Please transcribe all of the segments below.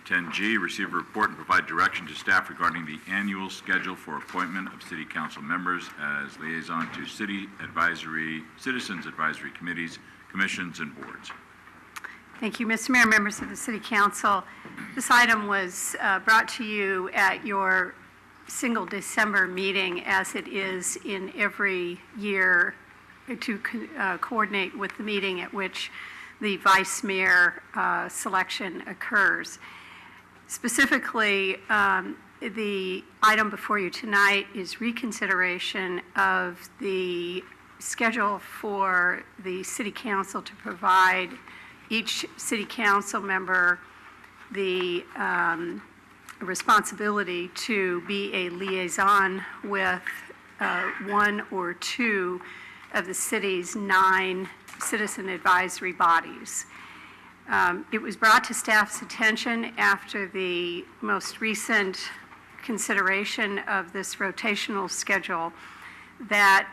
10G, receive a report and provide direction to staff regarding the annual schedule for appointment of city council members as liaison to citizens advisory committees, commissions, and boards. Thank you, Mr. Mayor, members of the City Council. This item was brought to you at your single December meeting, as it is in every year, to coordinate with the meeting at which the vice mayor selection occurs. Specifically, the item before you tonight is reconsideration of the schedule for the City Council to provide each City Council member the responsibility to be a liaison with one or two of the city's 9 citizen advisory bodies. It was brought to staff's attention after the most recent consideration of this rotational schedule that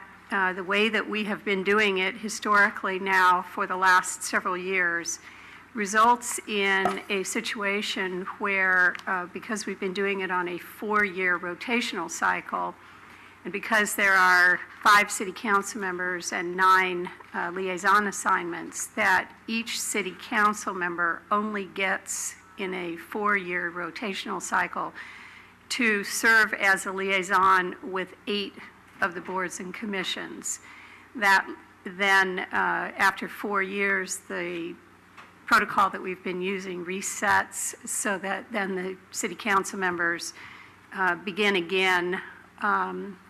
the way that we have been doing it historically now for the last several years results in a situation where, because we've been doing it on a 4-year rotational cycle, and because there are 5 city council members and 9 liaison assignments, that each city council member only gets in a 4-year rotational cycle to serve as a liaison with 8 of the boards and commissions. That then, after 4 years, the protocol that we've been using resets, so that then the city council members begin again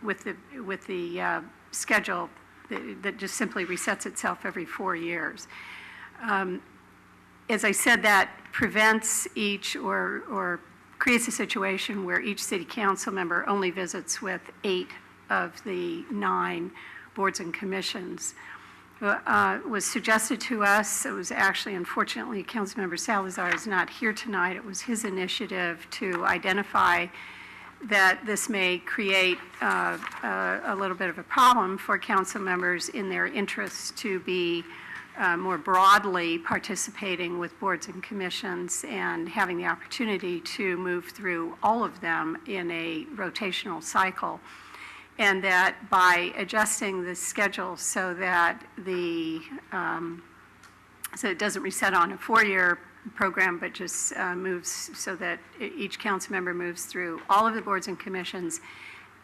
with the schedule that just simply resets itself every 4 years. As I said, that prevents each or creates a situation where each city council member only visits with 8 of the 9 boards and commissions. Was suggested to us, it was actually, unfortunately, Councilmember Salazar is not here tonight. It was his initiative to identify that this may create a little bit of a problem for council members in their interest to be more broadly participating with boards and commissions and having the opportunity to move through all of them in a rotational cycle. And that by adjusting the schedule so that so it doesn't reset on a 4-year program, but just moves so that each council member moves through all of the boards and commissions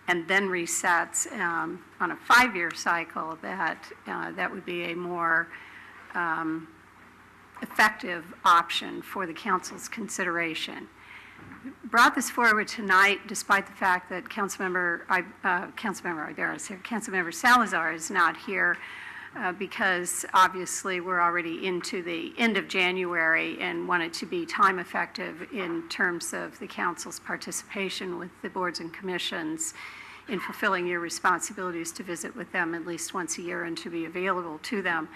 and then resets on a 5-year cycle, that would be a more effective option for the council's consideration. Brought this forward tonight, despite the fact that Councilmember Salazar is not here, because obviously we're already into the end of January and want it to be time effective in terms of the council's participation with the boards and commissions in fulfilling your responsibilities to visit with them at least once a year and to be available to them,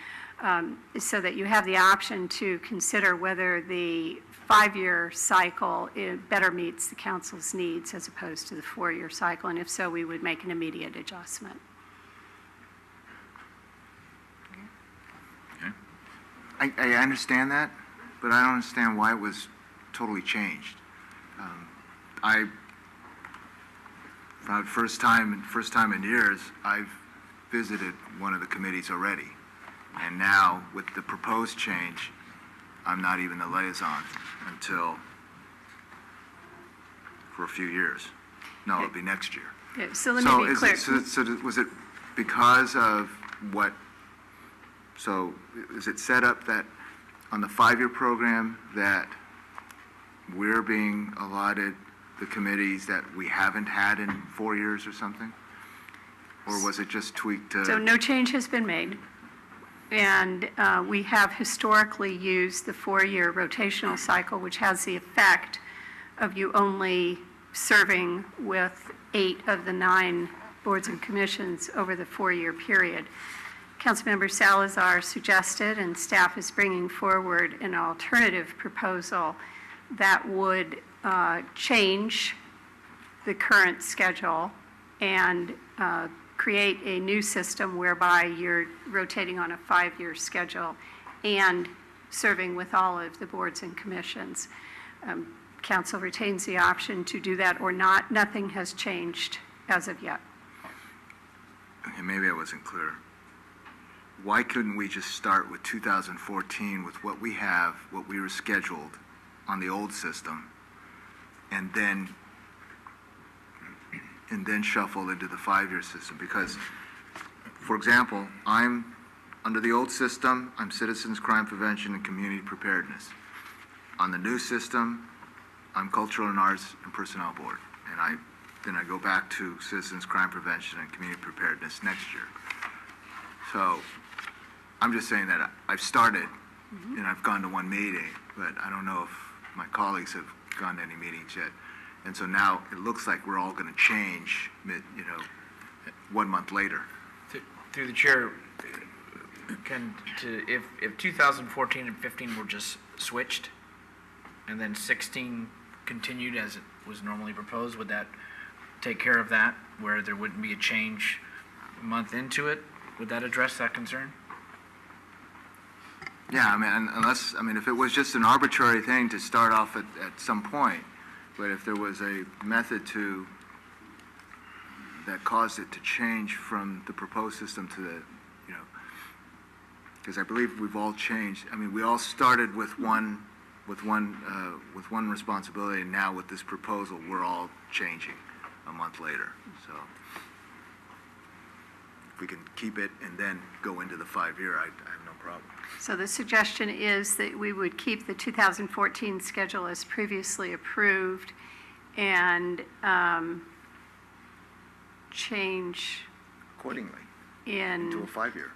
so that you have the option to consider whether the 5-year cycle better meets the council's needs as opposed to the 4-year cycle, and if so, we would make an immediate adjustment. I understand that, but I don't understand why it was totally changed. For the first time in years, I've visited one of the committees already, and now with the proposed change, I'm not even the liaison until for a few years. No, it'll be next year. Okay, so let me be clear. So was it because of what? So is it set up that on the 5-year program that we're being allotted the committees that we haven't had in 4 years or something? Or was it just tweaked to? So no change has been made. And we have historically used the 4-year rotational cycle, which has the effect of you only serving with 8 of the 9 boards and commissions over the 4-year period. Councilmember Salazar suggested, and staff is bringing forward an alternative proposal that would change the current schedule and create a new system whereby you're rotating on a 5-year schedule and serving with all of the boards and commissions. council retains the option to do that or not. Nothing has changed as of yet. Okay, maybe I wasn't clear. Why couldn't we just start with 2014 with what we have, what we were scheduled on the old system, and then shuffle into the 5-year system? Because, for example, I'm under the old system, I'm Citizens Crime Prevention and Community Preparedness. On the new system, I'm Cultural and Arts and Personnel Board, and then I go back to Citizens Crime Prevention and Community Preparedness next year. So I'm just saying that I've started, and I've gone to one meeting, but I don't know if my colleagues have gone to any meetings yet. And so now it looks like we're all going to change, 1 month later. Through the chair, if 2014 and 15 were just switched, and then 16 continued as it was normally proposed, would that take care of that, where there wouldn't be a change a month into it? Would that address that concern? Yeah, I mean, if it was just an arbitrary thing to start off at some point, but if there was a method that caused it to change from the proposed system to the, because I believe we've all changed. I mean, we all started with one responsibility, and now with this proposal, we're all changing a month later. So if we can keep it and then go into the 5-year, I have no problem. So the suggestion is that we would keep the 2014 schedule as previously approved and change Accordingly, to a in, 5-year.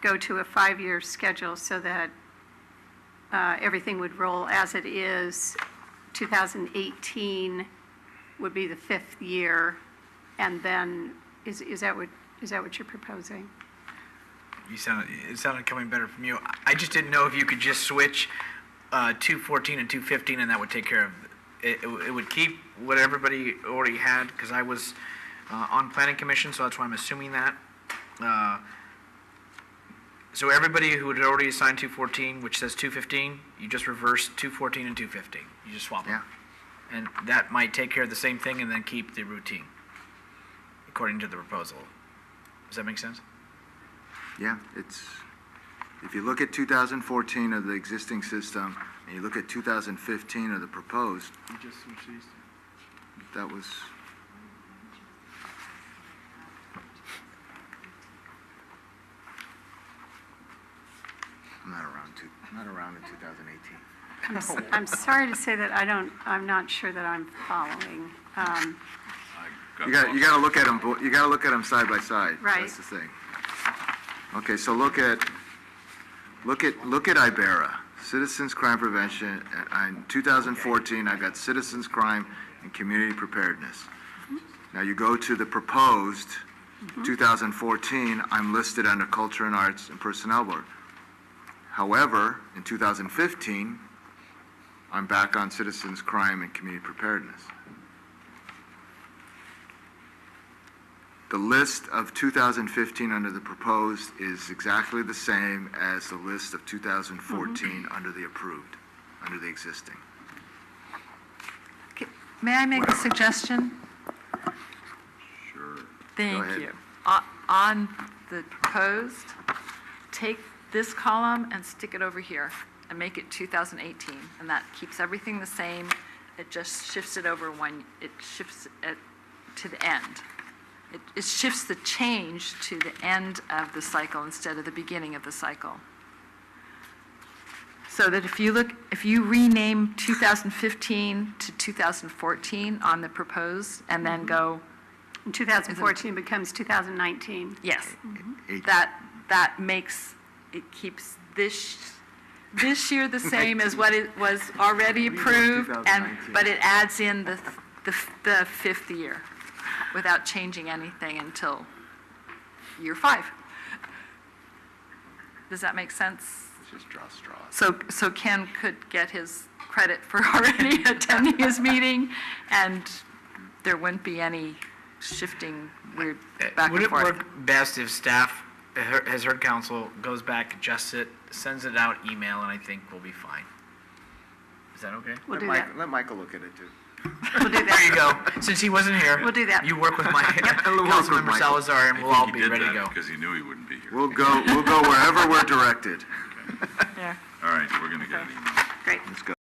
go to a 5-year schedule so that everything would roll as it is. 2018 would be the 5th year, and then, is that what you're proposing? It sounded coming better from you. I just didn't know if you could just switch 214 and 215, and that would take care of it. It would keep what everybody already had, because I was on planning commission, so that's why I'm assuming that. So everybody who had already assigned 214, which says 215, you just reverse 214 and 215. You just swap them. Yeah. And that might take care of the same thing and then keep the routine, according to the proposal. Does that make sense? Yeah, if you look at 2014 of the existing system, and you look at 2015 of the proposed, You just switch these. that was, I'm not around in 2018. I'm sorry to say that I'm not sure that I'm following. You got to look at them. You got to look at them side by side. Right. That's the thing. Okay, so look at Ibera, Citizens Crime Prevention. In 2014, I got Citizens Crime and Community Preparedness. Now you go to the proposed 2014. I'm listed under Culture and Arts and Personnel Board. However, in 2015, I'm back on Citizens Crime and Community Preparedness. The list of 2015 under the proposed is exactly the same as the list of 2014 under the approved, under the existing. May I make a suggestion? Sure. Go Thank ahead. you. On the proposed, take this column and stick it over here and make it 2018, and that keeps everything the same. It just shifts it over it shifts it to the end. It shifts the change to the end of the cycle instead of the beginning of the cycle. So that if you rename 2015 to 2014 on the proposed and then go, And 2014 becomes 2019. yes, Eight- that makes, it keeps this year the same as what it was already approved, but it adds in the 5th year without changing anything until year 5. Does that make sense? Just draw straws. So Ken could get his credit for already attending his meeting, and there wouldn't be any shifting weird back Would and it forth. work best if staff has heard council, goes back, adjusts it, sends it out email, and I think we'll be fine? Is that okay? We'll do that. Let Michael look at it too. We'll do There that. you go. Since he wasn't here. We'll do that. You work with my We'll work with Councilmember Michael. Salazar and we'll all be ready to go. Because he knew he wouldn't be here. We'll go wherever we're directed. Yeah. All right, we're going to get an email. Great. Let's go.